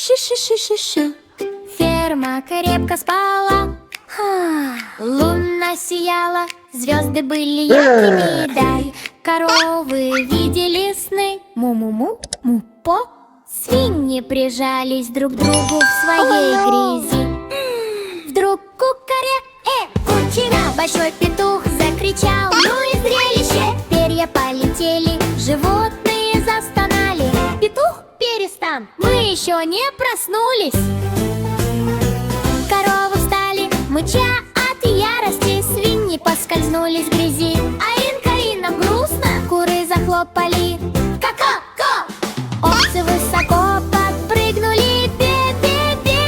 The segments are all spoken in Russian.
Шу-шу-шу-шу-шу. Ферма крепко спала, луна сияла, звезды были яркими, дай. Коровы видели сны, му-му-му, му-по. Свиньи прижались друг к другу в своей грязи. Вдруг кучера, большой петух закричал: ну и зрелище! Перья полетели, животные застонали. Петух, перестань, мы еще не проснулись. Коровы встали, мыча от ярости. Свиньи поскользнулись в грязи. Аин-каином грустно, куры захлопали. Ка-ка-ка! Овцы высоко подпрыгнули. Бе-бе-бе!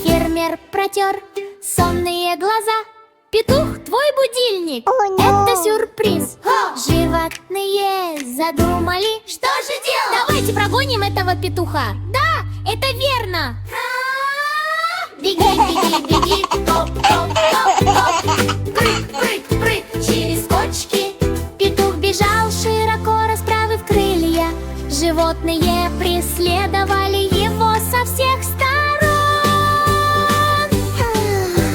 Фермер протер сонные глаза. Петух, твой будильник, это сюрприз. Животные задумали, что же делать? Давайте прогоним этого петуха. Да, это верно. Беги, беги, беги, топ, топ, топ, топ. Прыг, прыг, прыг через кочки. Петух бежал, широко расправив крылья. Животные преследовали его со всех сторон.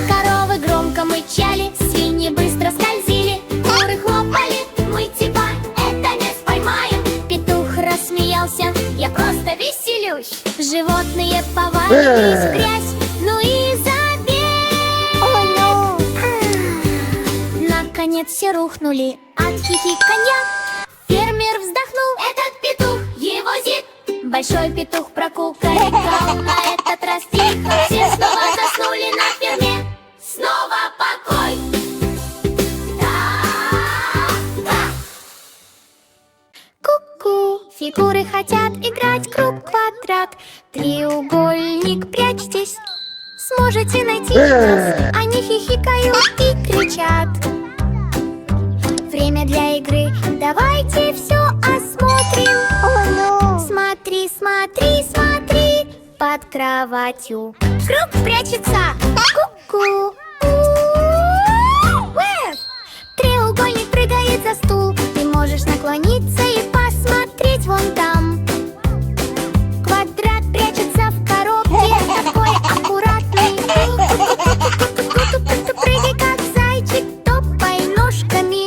Коровы громко мычали, свиньи быстро скользили. Куры хлопали, мы тебя это не споймаем. Петух рассмеялся: я просто веселюсь. Животные повалились в грязь, ну и забей. Наконец все рухнули от хихиканья. Фермер вздохнул: этот петух, его зик. Большой петух прокукарекал на этот раз тихо. Все снова заснули на ферме. Снова покой. Да-да. Ку-ку. Фигуры хотят играть, круг, квадрат, треугольник, прячьтесь. Сможете найти нас? Они хихикают и кричат. Время для игры, давайте все осмотрим. Смотри, смотри, смотри, под кроватью круг прячется. Ку-ку. Треугольник прыгает за стул. Ты можешь наклониться и посмотреть вон там. Квадрат прячется в коробке, такой аккуратный. Прыгай, как зайчик, топай ножками.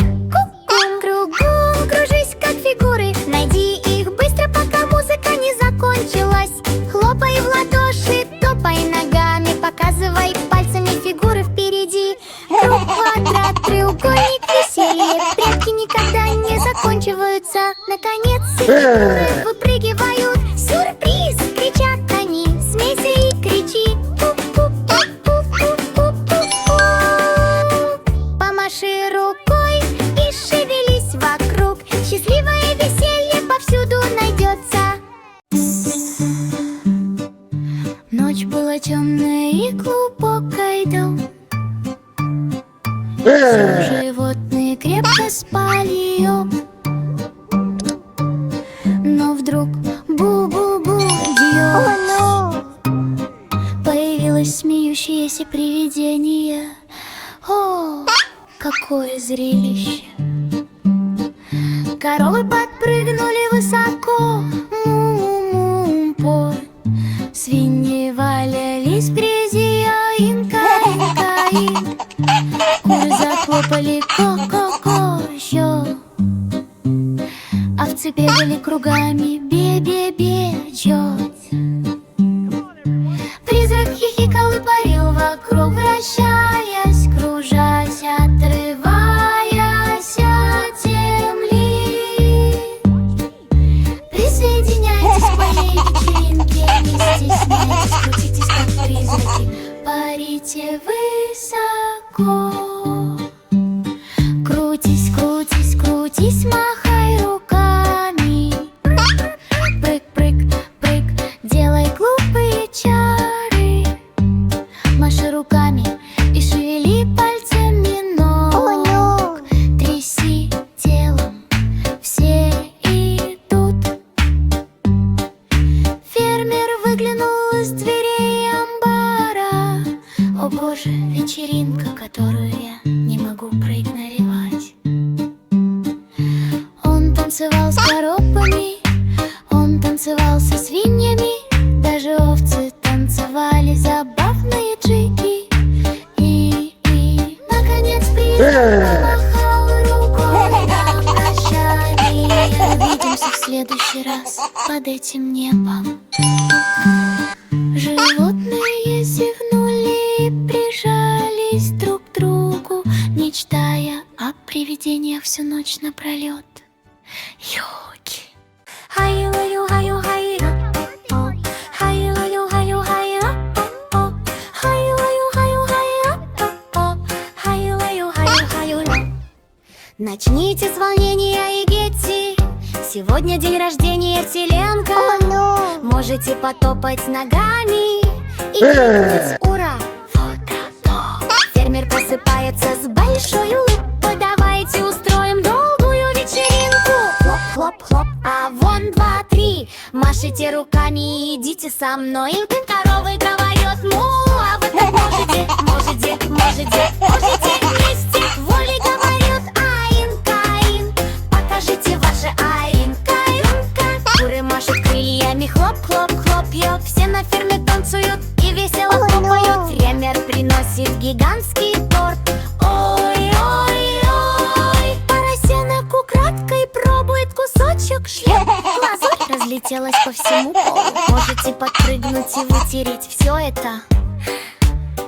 Кругом кружись, как фигуры. Найди их быстро, пока музыка не закончилась. Хлопай в ладоши, топай ногами, показывай пальцами фигуры впереди. Круг, квадрат, треугольник, веселье. Прятки никогда не заканчиваются. Наконец все фигуры выпрыгивают. Сюрприз! Кричат они. Смейся и кричи. Помаши рукой и шевелись вокруг. Счастливое веселье повсюду найдется. Ночь была темная и глубокой дом. Животные крепко спали, но вдруг бу-бу-бу, Дио. Появилось смеющееся привидение. О, какое зрелище! Коровы подпрыгнули высоко, му-му-му-по. Свиньи валялись в грязи, аин-каин-каин. Куры захлопали ко-ко-ко-щё. Овцы бегали кругами, бе-бе-бе-чёть. Призрак хихикал и парил вокруг, вращаясь, кружась, отрываясь от земли. Присоединяйтесь к моей вечеринке, не стесняйтесь, крутитесь как призраки, парите высоко. Крутись, крутись, крутись, махай руками. Прыг, прыг, прыг, делай глупые чары. Маши руками и шевели пальцами ног. Тряси телом, все идут. Фермер выглянул из дверей амбара. О боже, вечеринка, которую я не могу проигнорировать. Он танцевал с коробками, он танцевал танцевал со свиньями, даже овцы танцевали забавные джиги. И наконец призрак помахал рукой на прощание. Увидимся в следующий раз под этим небом. Животные зевнули и прижались друг к другу, мечтая о привидениях всю ночь напролет. Йоги. Начните с волнения и гетти. Сегодня день рождения Теленка. Можете потопать ногами и крикнуть ура! Фермер просыпается с большой улыбкой. Давайте устроим долгую вечеринку. Хлоп-хлоп-хлоп, а вон 2, 3. Машите руками и идите со мной. Коровы говорят му, а вы так можете вместе. Воли говорят аин-каин. Покажите ваше аин-каин-каин. Куры машут крыльями, хлоп-хлоп-хлоп-йоп. Все на ферме танцуют и весело хлопают. Фермер приносит гигантский торт. Ой-ой-ой, поросенок украдкой пробует кусочек шлеп. Глазурь разлетелась по всему полу. Можете подпрыгнуть и вытереть все это.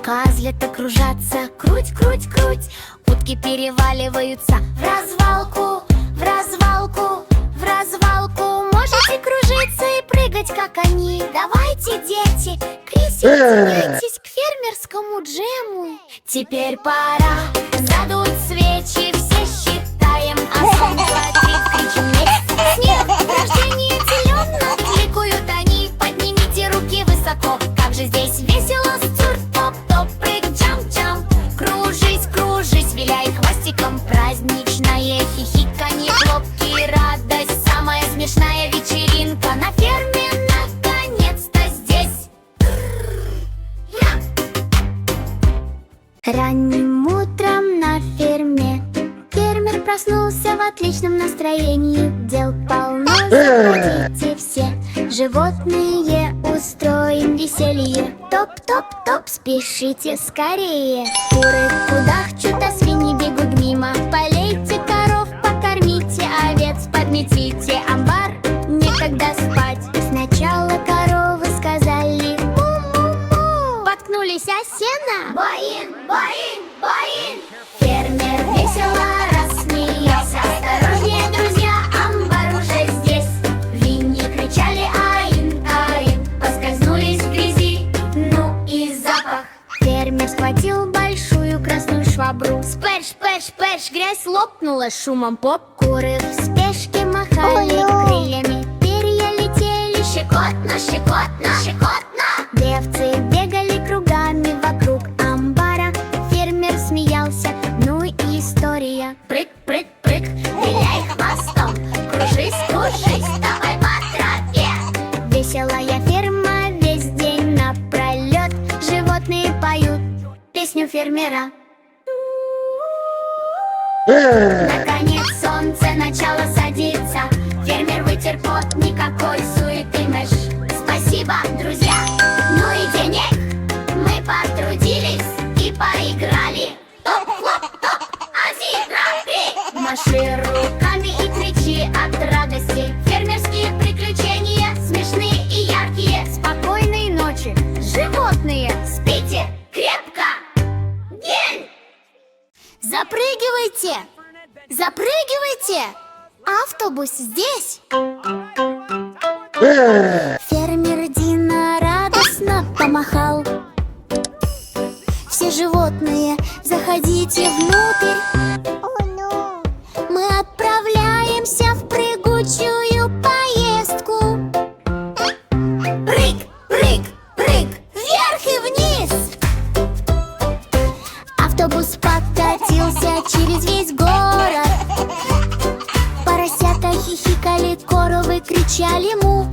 Козлята кружатся, круть, круть, круть. Утки переваливаются в развалку, в развалку, в развалку. Можете кружиться и прыгать, как они. Давайте, дети, присоединяйтесь к фермерскому джему. Теперь пора задуть свечи. Все считаем, а сон 2, 3 кричим вместе. Снег, рождение теленок, ликуют они. Поднимите руки высоко. Как же здесь весело, стюр, топ-топ, прыг, джамп-джамп. Кружись, кружись, виляй хвостиком. Праздничное хихиканье, хлопки, радость. Самая смешная вечеринка на ферме наконец-то здесь. Ранним утром на ферме фермер проснулся в отличном настроении. Дел полно, заходите все. Животные, устроим веселье. Топ-топ-топ, спешите скорее. Куры кудахчут, а свиньи бегут мимо. Полейте коров, покормите овец, подметите амбар. Некогда спать. Сначала коровы сказали му-му-му. Поткнулись о сено. Боин, боин, боин. Фермер весело рассмеялся. Осторожнее, друзья, амбар уже здесь. Свиньи кричали аин, аин. Поскользнулись в грязи, ну и запах. Фермер схватил большую красную швабру. Спэш, спэш, спэш, грязь лопнула шумом поп. Куры в спешке махали крыльями. Перья летели щекотно, щекотно, щекотно. Девцы бегали кругами вокруг амбара. Фермер смеялся, ну и история. Прыг, прыг, прыг, виляй хвостом. Кружись, кружись, давай по тропе. Веселая ферма весь день напролет. Животные поют песню фермера. Наконец солнце начало садиться. Фермер вытер пот, никакой суеты мэш. Спасибо, друзья, ну и денег. Мы потрудились и поиграли. Топ-хлоп-топ, 1, 2, 3. Маши руками и кричи от радости. Фермерские приключения смешные и яркие. Спокойной ночи, животные, спите крепко. День! Запрыгивайте! Запрыгивайте! Автобус здесь! Фермер Дина радостно помахал. Все животные, заходите внутрь. Мы отправляемся в прыгучую поездку. Прыг, прыг, прыг, вверх и вниз. Автобус покатился через весь город. Поросята хихикали, коровы кричали му.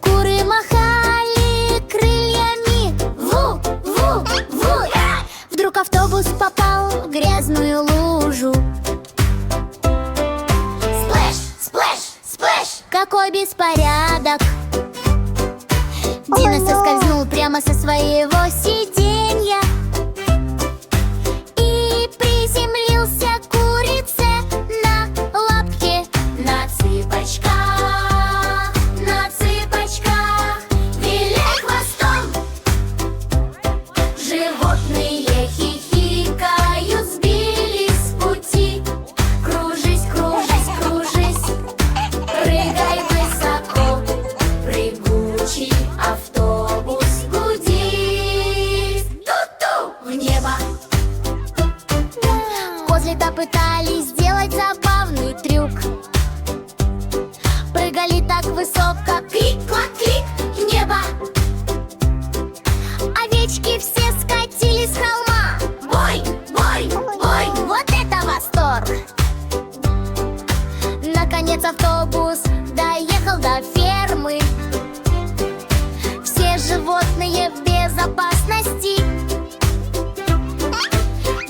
Куры махали крыльями. Ву, ву, ву. Вдруг автобус попал в грязь. порядок. Дина соскользнул прямо со своего сиденья и приземлился курице на лапке. На цыпочках, виляй хвостом. Животные хихикают, сбились с пути. Кружись, кружись, кружись, прыгай высоко. Прыгучий автобус гудит. Ту-ту в небо. Козлята пытались сделать забавный трюк. Прыгали так высоко, клик-клак-клик в небо. Овечки все скатились с холма. Бой, бой, бой, вот это восторг! Наконец автобус доехал до фермы. Все животные в безопасности.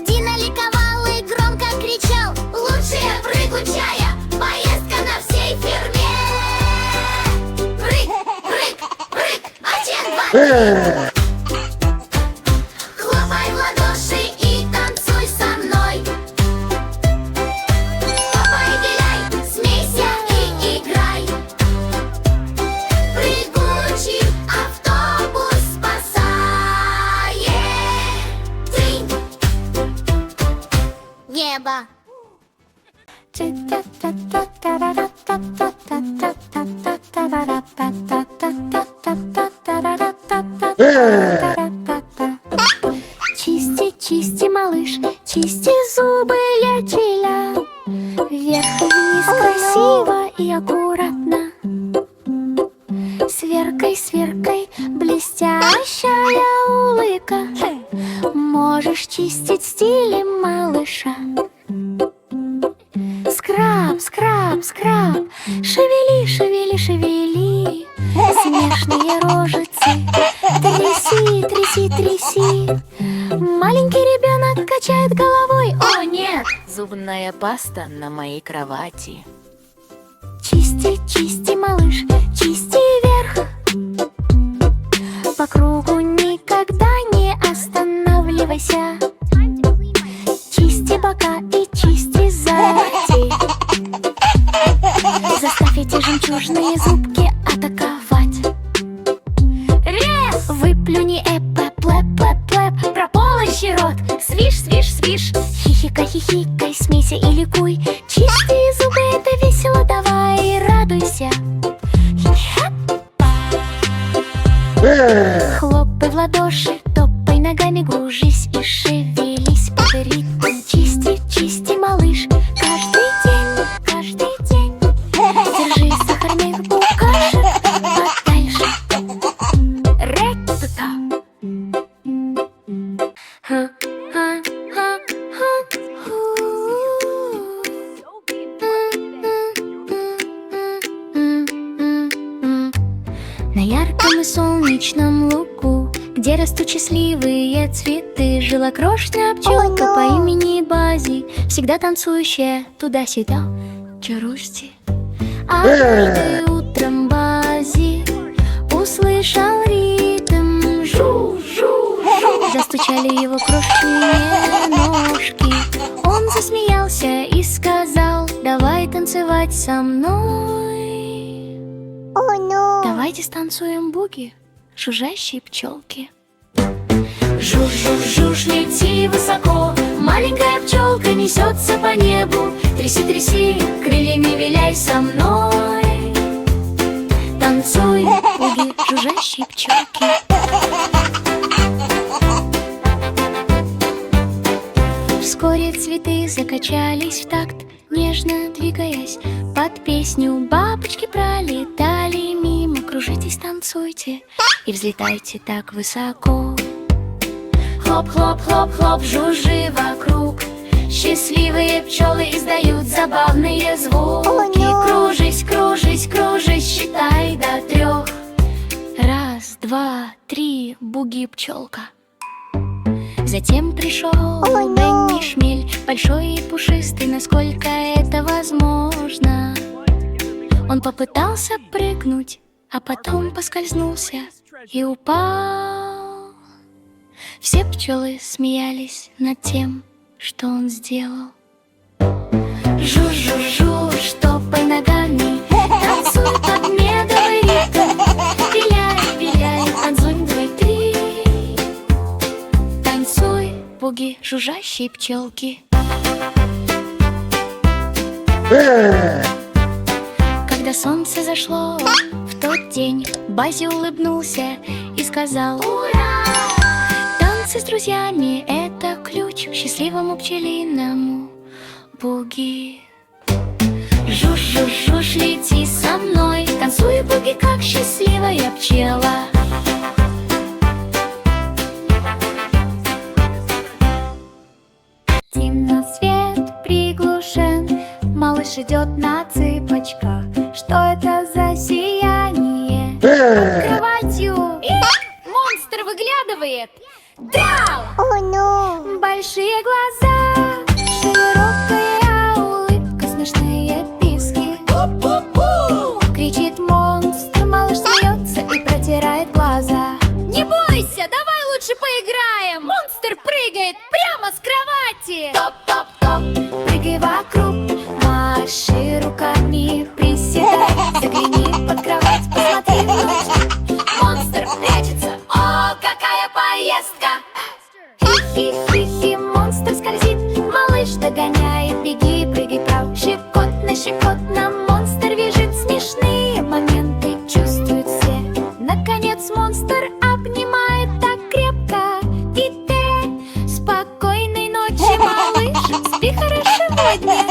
Дина ликовал и громко кричал: лучшая прыгучая поездка на всей ферме! Прыг, прыг, прыг, 1, 2, 3. Хлопай в ладоши и танцуй со мной. Топай, виляй, смейся и играй. Прыгучий автобус спасает ты. Небо. Чисти, чисти, малыш, чисти зубы для челя. Вверх и вниз красиво и аккуратно. Сверкай, сверкай, блестящая улыбка. Можешь чистить стилем малыша. Скраб, скраб, скраб, шевели, шевели, шевели смешные рожицы. Тряси, тряси, тряси. Маленький ребенок качает головой. О, нет! Зубная паста на моей кровати. Чисти, чисти, малыш, чисти вверх. По кругу никогда не останавливайся. Чисти бока и чисти сзади. Заставь эти жемчужные зубки атаковать. Рез! Выплюни эпэ, плэп, плэп, плэп. Прополощи рот. Свиш, свиш, свиш. Хихикай, хихикай, смейся и ликуй. Чистые зубы, это весело, давай, радуйся. Хлопай в ладоши, топай ногами, кружись и шевелись под ритм. Чисти, чисти, малыш, каждый день, каждый день. Держи сахарных букашек подальше. Рэк-та-та. На ярком и солнечном лугу, где растут счастливые цветы, жила крошечная пчелка по имени Бази, всегда танцующая туда-сюда. Чарусти. А однажды утром Бази услышал ритм. Жу-жу-жу. Застучали его крошечные ножки. Он засмеялся и сказал: давай танцевать со мной. Давайте станцуем буги, жужжащие пчелки. Жуж-жуж-жуж, лети высоко, маленькая пчелка несется по небу. Тряси, тряси, крыльями виляй со мной. Танцуй, буги, жужжащие пчелки. Вскоре цветы закачались в такт, нежно двигаясь под песню. Бабочки пролетали мимо. Кружитесь, танцуйте и взлетайте так высоко. Хлоп-хлоп-хлоп-хлоп, жужжи вокруг. Счастливые пчелы издают забавные звуки. Кружись, кружись, кружись, считай до 3. Раз, два, 3, буги-пчелка. Затем пришел Бенни Шмель, большой и пушистый, насколько это возможно. Он попытался прыгнуть, а потом поскользнулся и упал. Все пчелы смеялись над тем, что он сделал. Жу-жу-жу, штопай ногами, танцуй под медовый ритм. Виляй, виляй, танцуй, 2, 3. Танцуй, буги, жужжащие пчелки. Когда солнце зашло в тот день, Баззи улыбнулся и сказал: ура! Танцы с друзьями — это ключ к счастливому пчелиному буги. Жуж-жуж-жуж, лети со мной, танцуй, буги, как счастливая пчела. Темно, свет приглушен, малыш идет на цыпочках. Что это за сияние под кроватью? Монстр выглядывает! Драу! Большие глаза, широкая улыбка, смешные писки. Кричит монстр, малыш смеется и протирает глаза. Не бойся, давай лучше поиграем. Монстр прыгает прямо с кровати. Топ-топ-топ, прыгай вокруг, маши руками, приседай, загляни под кровать, посмотри внутрь. Монстр прячется, о, какая поездка! Хи-хи-хи-хи, монстр скользит, малыш догоняет, беги, прыгай прав. Щекотно, монстр вяжет, смешные моменты чувствуют все. Наконец монстр обнимает так крепко, и ты спокойной ночи, малыш, спи хорошо сегодня.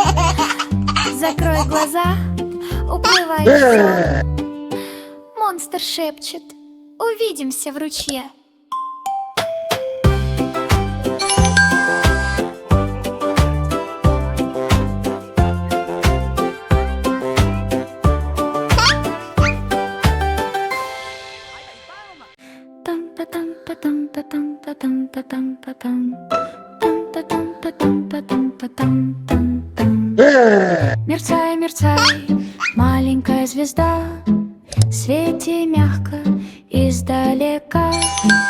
Закрой глаза, уплывай в сон. Монстр шепчет: увидимся в ручье. Мерцай, мерцай, маленькая звезда, свети мягко издалека.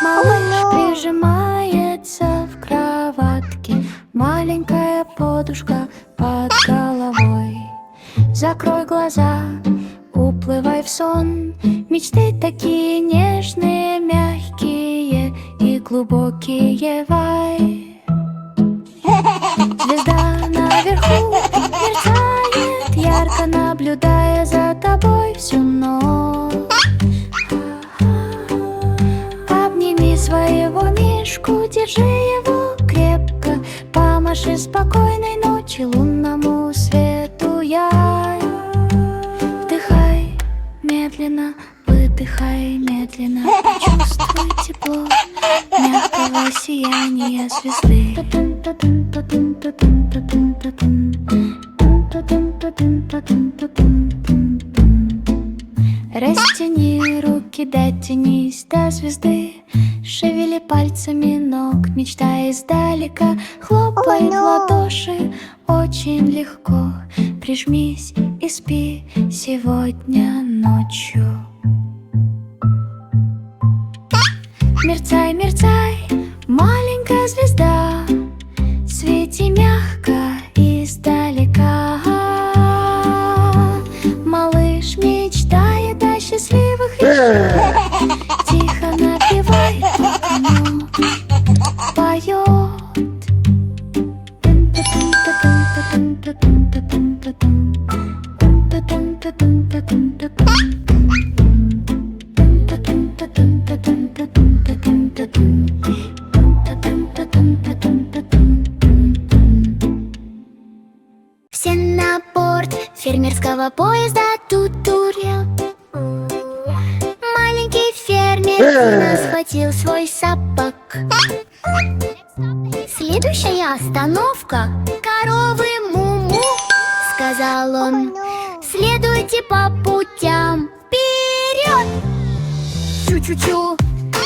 Малыш прижимается в кроватке, маленькая подушка под головой. Закрой глаза, уплывай в сон. Мечты такие нежные, мягкие и глубокие, вай. Звезда наверху мерцает ярко, наблюдая за тобой всю ночь. Обними своего мишку, держи его крепко, помаши спокойной ночи лунному свету, яй. Вдыхай медленно, выдыхай медленно, почувствуй тепло мягкого сияния звезды. Растяни руки, дотянись до звезды, шевели пальцами ног, мечтай издалека. Хлопай в ладоши очень легко, прижмись и спи сегодня ночью. Мерцай, мерцай, маленькая звезда, свети мягко издалека. Малыш мечтает о счастливых вещах, тихо напевает, оно поет. Все на борт фермерского поезда Тутурил. Маленький фермер схватил свой сапог. Следующая остановка — коровы Му-му, сказал он. Следуйте по путям, вперед! Чу-чу-чу,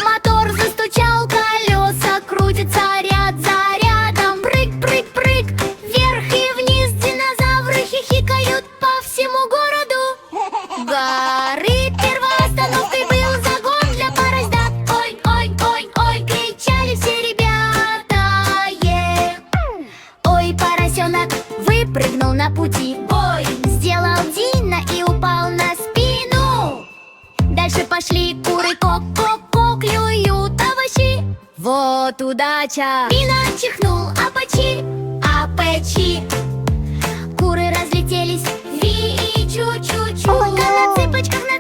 мотор застучал, колеса крутятся ряд за рядом. Прыг-прыг-прыг, вверх и вниз динозавры хихикают по всему городу. Дальше пошли куры, ко-ко-ко, клюют овощи. Вот удача! Дина чихнул, апачи, апачи. Куры разлетелись, ви и чу-чу-чу. На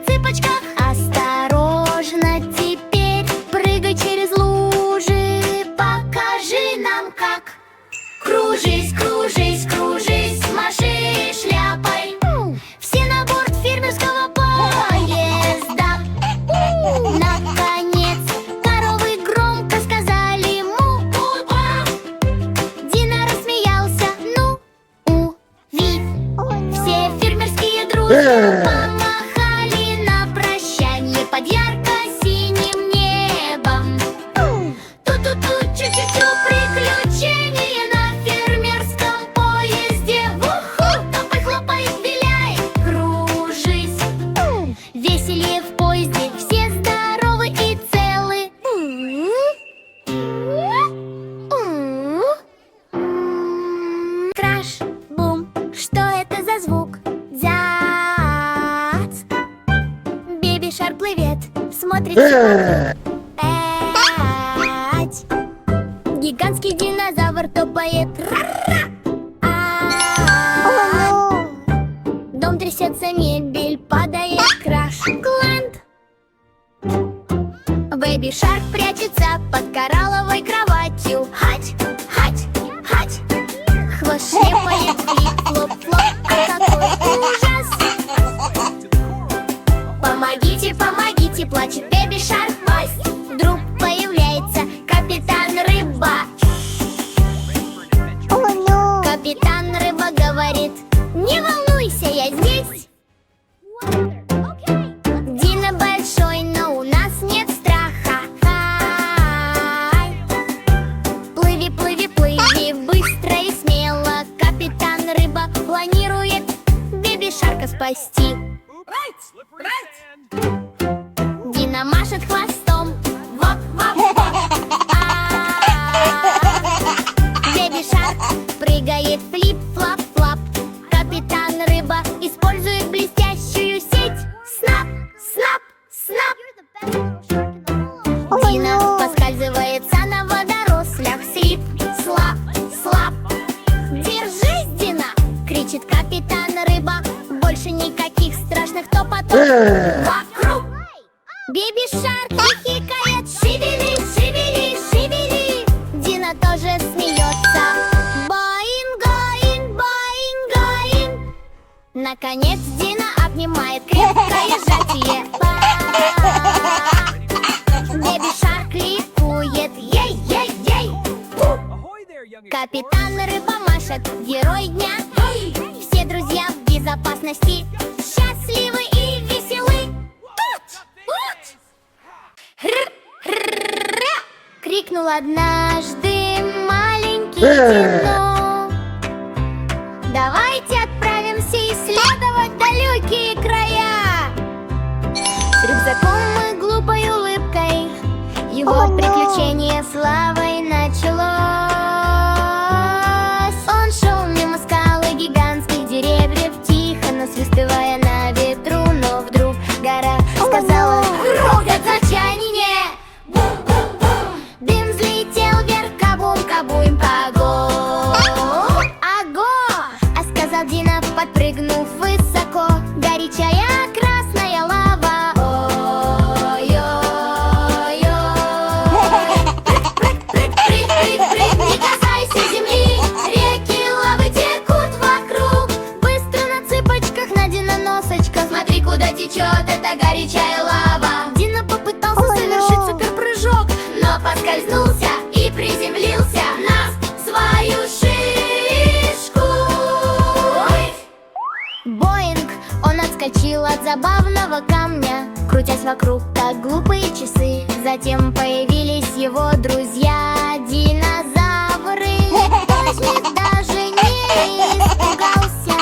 цыпочках, осторожно теперь прыгай через лужи. Покажи нам как. Кружись, кружись, кружись, маши шляпой. Все на борт фермерского поезда. Наконец коровы громко сказали му. Дина рассмеялся, ну, ви. Все фермерские дружно помахали на прощанье под ярко-синим небом. Ту-ту-ту, чу-чу-чу, приключения на фермерском поезде. Уху, топай, хлопай, виляй, кружись. Веселье в поезде, все здоровы и целы. Краш, бум, что это за звук? Дзяц. Беби Шарк плывет, смотрит все вокруг. Пять. Гигантский динозавр топает. Дом трясется, мебель падает. Краш, Глэнд. Бэби Шарк прячется под коралловой кроватью. Хать, хать, хать. Хвост шлепает, флип-флоп-флоп. А какой ужас! Помогите, помогите, плачет Бэби Шарк. Вдруг появляется капитан Рыба. Капитан Рыба говорит: не волнуйся, я здесь. Дина большой, но у нас нет страха. Хай. Плыви, плыви, плыви, быстро и смело. Капитан Рыба планирует Бэби Шарка спасти. Дина машет хвостом. Воп, воп, воп. Бэби Шарк прыгает, флип-флап-флап. Капитан Рыба использует блестящую сеть. Снап, снап, снап. Дина поскальзывается на водорослях. Слип, слап, слап. Держись, Дина, кричит капитан Рыба. Больше никаких страшных топотов вокруг. Бэби Шарк хихикает. Шибили, шибили, шибили. Дина тоже смеется. Боинг, гоинг, боинг, гоинг. Наконец Дина обнимает крепкое сжатие. Бэби Шарк ликует. Ей-ей-ей. Капитан Рыба машет, герой дня. Все друзья в безопасности, счастливы и веселы. Крикнул однажды маленький Дино. Давайте отправимся исследовать далекие края. С рюкзаком и глупой улыбкой его приключение славой началось. Он шел мимо скал и гигантских деревьев, тихо насвистывая на ветру. Но вдруг гора сказала: рухнет в отчаяние. Бум-бум-бум. Дым взлетел вверх, кабум-кабум, пого. Аго! А сказал Дина, подпрыгнув высоко. Горячая красная лава. Ой-ой-ой. Прыг-прыг-прыг-прыг-прыг, не касайся земли. Реки лавы текут вокруг. Быстро на цыпочках, на диноносочках. Смотри, куда течет эта горячая лава. Дина попытался совершить суперпрыжок, но поскользнулся и приземлился на свою шишку. Боинг! Он отскочил от забавного камня, крутясь вокруг, как глупые часы. Затем появились его друзья, динозавры. Точник даже не испугался.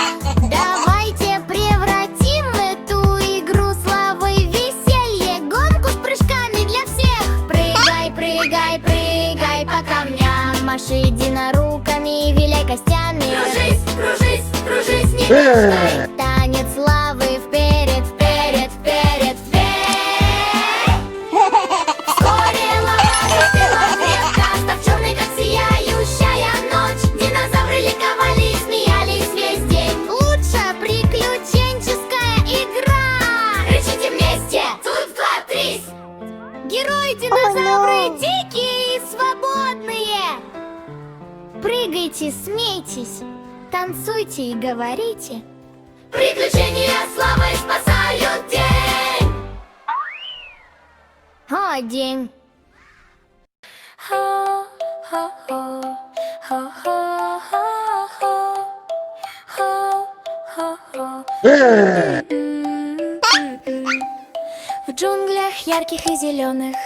Давайте превратим эту игру славы в веселье. Гонку с прыжками для всех. Прыгай, прыгай, прыгай по камням. Маши диноруками, виляй костями. Кружись, кружись, кружись, не мешкай. Танец славы вперед, вперед, вперед, вперед. герои, динозавры, дикие и свободные. Прыгайте, смейтесь, танцуйте и говорите. Приключения славой спасают день. О, день. В джунглях ярких и зеленых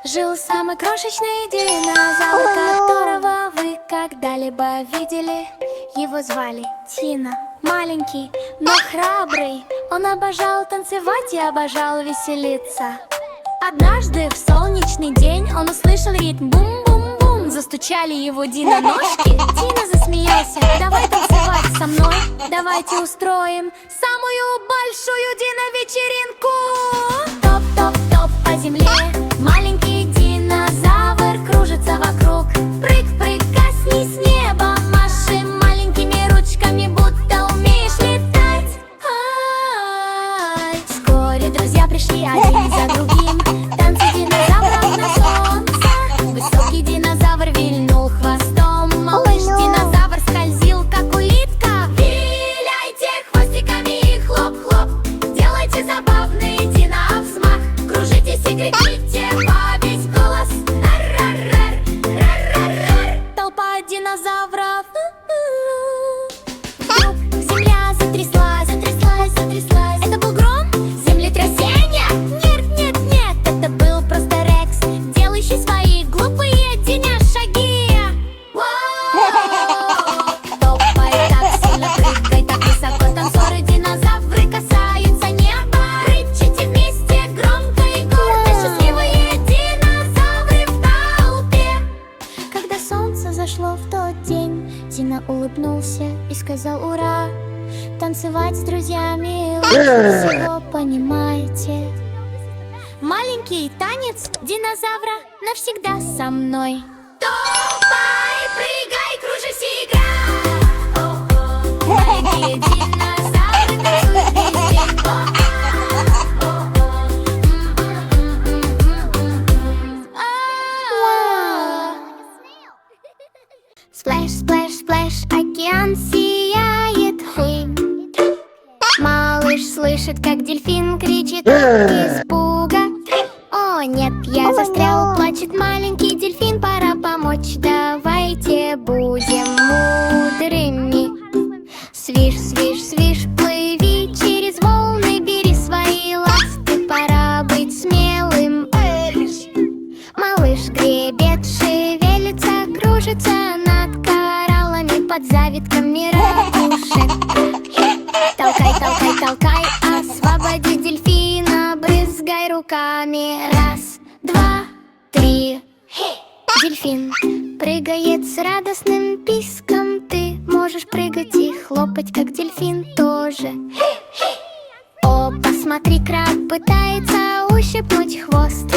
жил самый крошечный динозавр, которого вы когда-либо видели. Его звали Тина. Маленький, но храбрый, он обожал танцевать и обожал веселиться. Однажды в солнечный день он услышал ритм бум-бум-бум. Застучали его диноножки. Тина засмеялся. Давай танцевать со мной, давайте устроим самую большую дино-вечеринку. Топ-топ-топ по земле маленький динозавр кружится вокруг. Прыг-прыг, коснись неба, маши маленькими ручками, будто умеешь летать. Ай. Вскоре друзья пришли один за другим. Танцы динозавров на солнце. Высокий динозавр вильнул хвостом. Малыш динозавр скользил, как улитка. Виляйте хвостиками и хлоп-хлоп. Делайте забавный дино-взмах. Кружитесь и кричите во весь голос. Ар-ар-ар, ар-ар-ар. Толпа динозавров. Вдруг земля затряслась, затряслась, затряслась. Это был гром? Землетрясение? Нет, нет, нет, это был просто Рекс, делающий свои глупые диня-шаги. Топай так сильно, прыгай так высоко. Танцоры динозавры касаются неба. Кричите вместе громко и гордо. Счастливые динозавры в толпе. Когда солнце зашло в тот день, Тина улыбнулся и сказал ура. Танцевать с друзьями лучше всего, понимаете. Маленький танец динозавра навсегда со мной. Топай, прыгай, кружись и играй. Маленькие динозавры танцуют везде. Сплэш, сплэш, сплэш, океан сияет. Малыш слышит, как дельфин кричит от испуга. О нет, я застрял, плачет маленький дельфин. Пора помочь, давайте будем мудрыми. Свиш, свиш, свиш, плыви через волны, бери свои ласты, пора быть смелым. Малыш гребет, шевелится, кружится над кораллами под завитками ракушек. Толкай, толкай, толкай, освободи дельфина, брызгай руками. Раз, два, три. Дельфин прыгает с радостным писком. Ты можешь прыгать и хлопать, как дельфин тоже. О, посмотри, краб пытается ущипнуть хвост.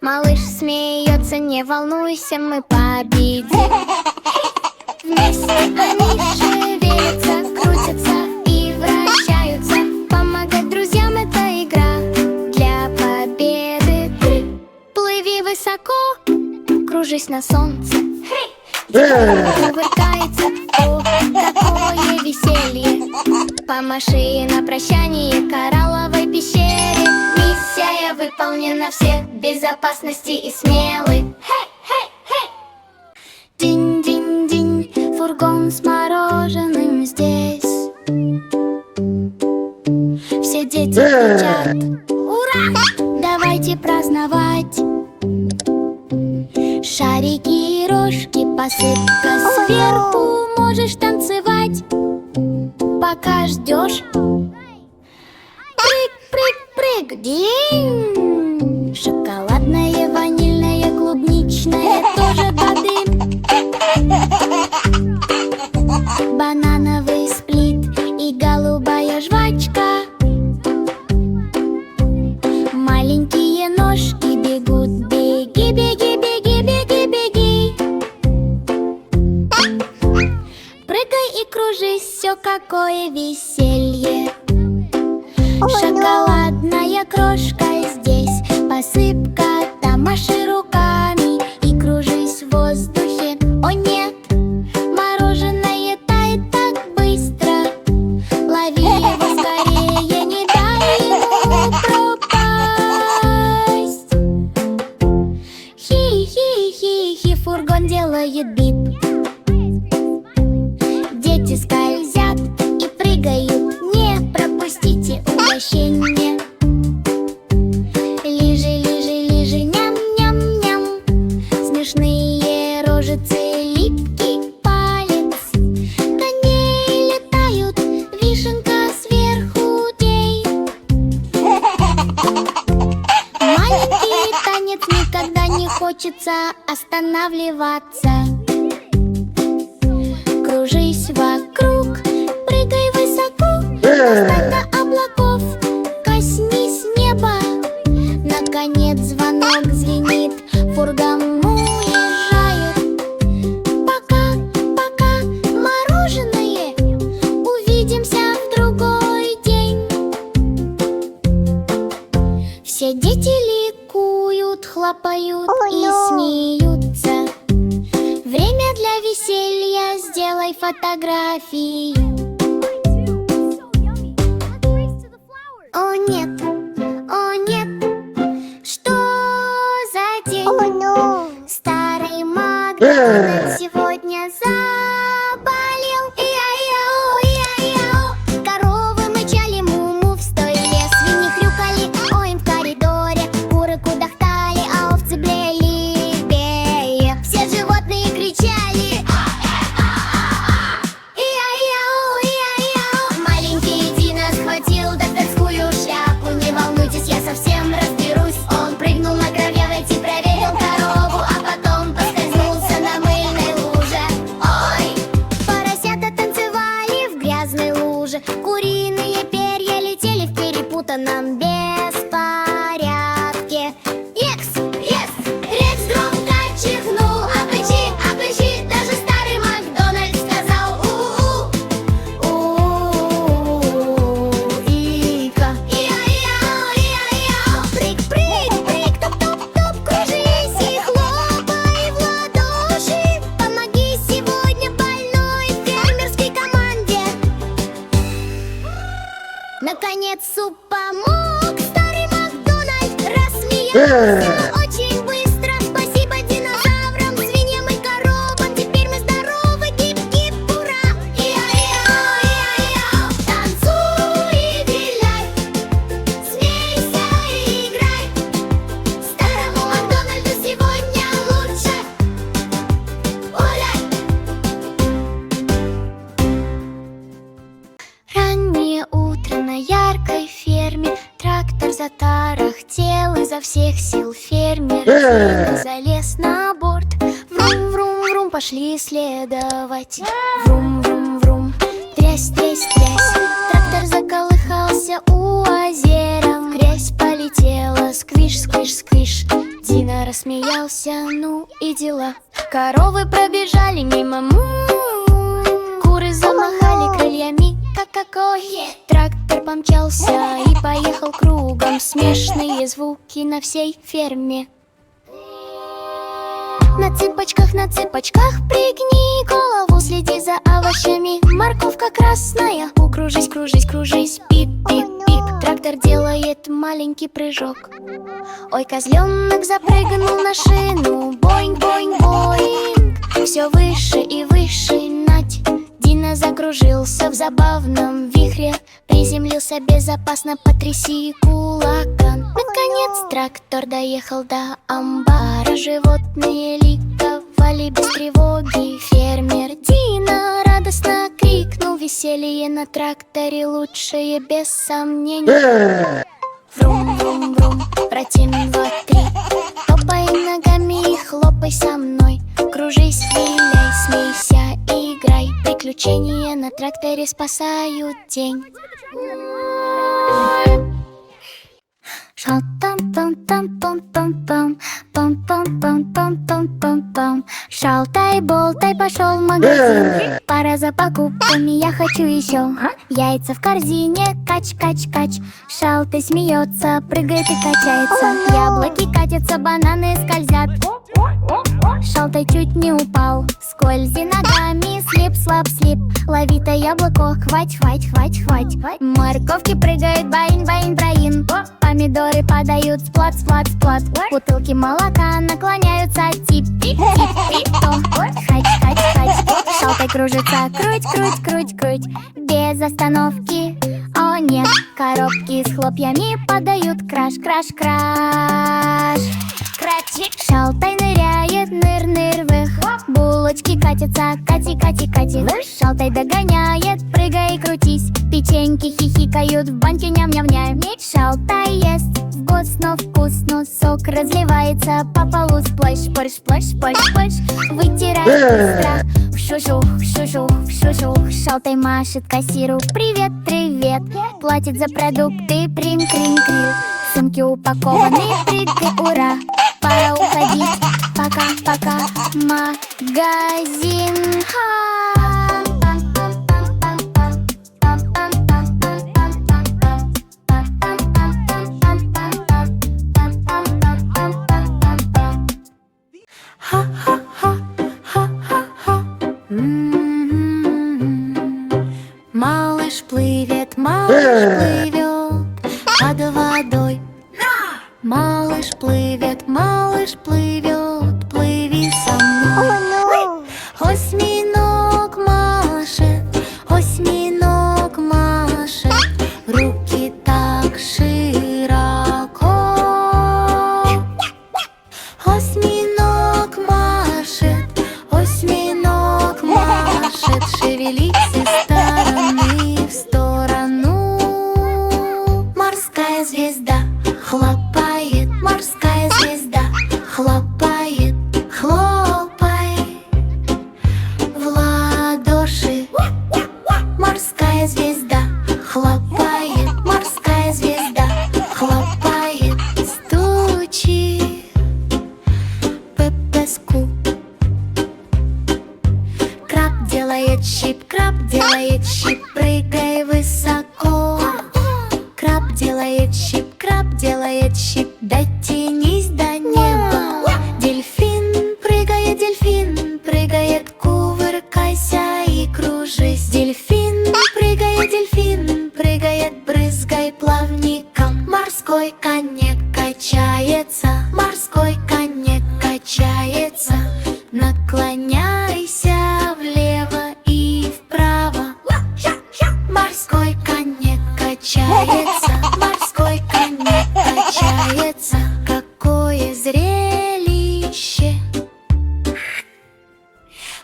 Малыш смеется, не волнуйся, мы победим. Вместе они шевелятся, крутятся и вращаются. Помогать друзьям — это игра для победы. Плыви высоко, кружись на солнце. Кувыркается, о, какое веселье. Помаши на прощание коралловой пещере. Миссия выполнена, все в безопасности и смелы. Динь-динь-динь, фургон с мороженым здесь. Все дети кричат ура! Давайте праздновать. Шарики и рожки, посыпка сверху. Можешь танцевать, пока ждешь. Прыг, прыг, прыг, динь. Шоколадное, ванильное, клубничное, тоже подым. Банановый сплит и голубая жвачка. Маленькие ножки бегут, беги, беги, беги, беги, беги. Прыгай и кружись, все какое веселье. Шоколадная крошка здесь, посыпка хочется останавливаться. Кружись вокруг, прыгай высоко, достань до облаков, коснись неба. Наконец звонок звенит, фургон уезжает. Пока, пока, мороженое, увидимся в другой день. Все дети ликуют, хлопают и смеются. Время для веселья, сделай фотографию. О нет, о нет, что за день? Старый Макдональд сегодня заболел. И-я-яу, и-я-яу. Коровы мычали, му-му в стойле, свиньи хрюкали, ой, в коридоре. Куры кудахтали, а овцы блеяли, бея. Все животные кричали. И-я-яу, и-я-яу. Маленький Дина схватил докторскую шляпу. Не волнуйтесь, я совсем разберусь. Он прыгнул на гравий, проверил корову, а потом поскользнулся на мыльной луже. Ой! Поросята танцевали в грязной луже. Куриные перья летели в перепутанном беспорядке. Екс! Екс! Рекс громко чихнул. Апычи! Апычи! Даже старый Макдональд сказал у-у. У-у-у. Ика! И-я-яу, и-я-яу. Прыг-прыг, прыг, топ-топ-топ, кружись и хлопай в ладоши. Помоги сегодня больной фермерской команде. Наконец суп помог, старый Макдональд рассмеялся очень быстро. Спасибо динозаврам, свиньям и коровам. Теперь мы здоровы, гип-гип, ура! И-я-яу, и-я-яу. Танцуй и виляй, смейся и играй. Старому Макдональду сегодня лучше гулять. Раннее утро на яркой ферме. Трактор затарахтел изо всех сил. Фермер залез на борт. Врум-врум-врум, пошли следовать. Врум-врум-врум, трясь, трясь, трясь. Трактор заколыхался у озера. Грязь полетела, сквиш, сквиш, сквиш. Дина рассмеялся, ну и дела. Коровы пробежали мимо, куры замахали крыльями, ка-ка-кой. Трактор помчался и поехал кругом. Смешные звуки на всей ферме. На цыпочках пригни голову, следи за овощами. Морковка красная, кружись, кружись, кружись, пип-пип-пип. Трактор делает маленький прыжок. Ой, козленок запрыгнул на шину, боинг-боинг-боинг. Все выше и выше, нать. Дина закружился в забавном вихре. Приземлился безопасно, потряси кулаком. Наконец трактор доехал до амбара. Животные ликовали без тревоги. Фермер Дина радостно крикнул. Веселье на тракторе лучшее без сомнений. Врум-врум-врум, протяни 2-3. Топай ногами и хлопай со мной. Кружись, виляй, смейся и играй. Приключения на тракторе спасают день. Шал-там-там-там-пам-пам-пам, пам-пам-пам-пам-пам-пам-пам. Шалтай-болтай, пошел в магазин. Пора за покупками, я хочу еще. Яйца в корзине, кач-кач-кач. Шалтай смеется, прыгает и качается. Яблоки катятся, бананы скользят. Шалтай чуть не упал. Скользи ногами, слип-слап-слип. Лови-то яблоко, хвать, хвать, хвать, хвать. Морковки прыгают, баин-баин-браин. Помидоры падают, сплат-сплат-сплат. Бутылки молока наклоняются, тип-тип-тип-то. Хать-хать-хать. Шалтай кружится, круть, круть, круть, круть. Без остановки, о нет. Коробки с хлопьями падают, краш, краш, краш. Кратчик. Шалтай ныряет, ныр-ныр вверх. Булочки катятся, кати-кати-кати. Шалтай догоняет, прыгай и крутись. Печеньки хихикают, в банке ням-ням-ням. Шалтай ест, вкусно-вкусно. Сок Вдруг разливается по полу сплэш, сплэш, сплэш, сплэш, сплэш. Вытирает страх. Вшушух, вшушух, вшушух. Шалтай машет кассиру. Привет, привет. Платит за продукты. Прим, крим, крил. Сумки упакованы. Прыг-ты, ура. Пора уходить. Пока, пока. Магазин. Малыш плывет под водой. Малыш плывет, плыви со мной. Осьминог машет, руки так широко. Осьминог машет, шевелись из стороны в сторону. Морская звезда хлопает, морская звезда хлопает, хлопай в ладоши. Морская звезда хлопает, морская звезда хлопает, стучи по песку. Краб делает щип, прыгай высоко. Краб делает щип, дотянись до неба. Дельфин прыгает, кувыркайся и кружись. Дельфин прыгает, брызгай плавником. Морской конек качается, наклоняйся влево и вправо. Морской конек качается, какое зрелище!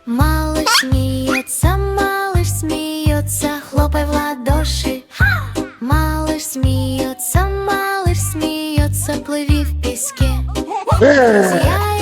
Малыш смеется, хлопай в ладоши. Малыш смеется, плыви в песке. Друзья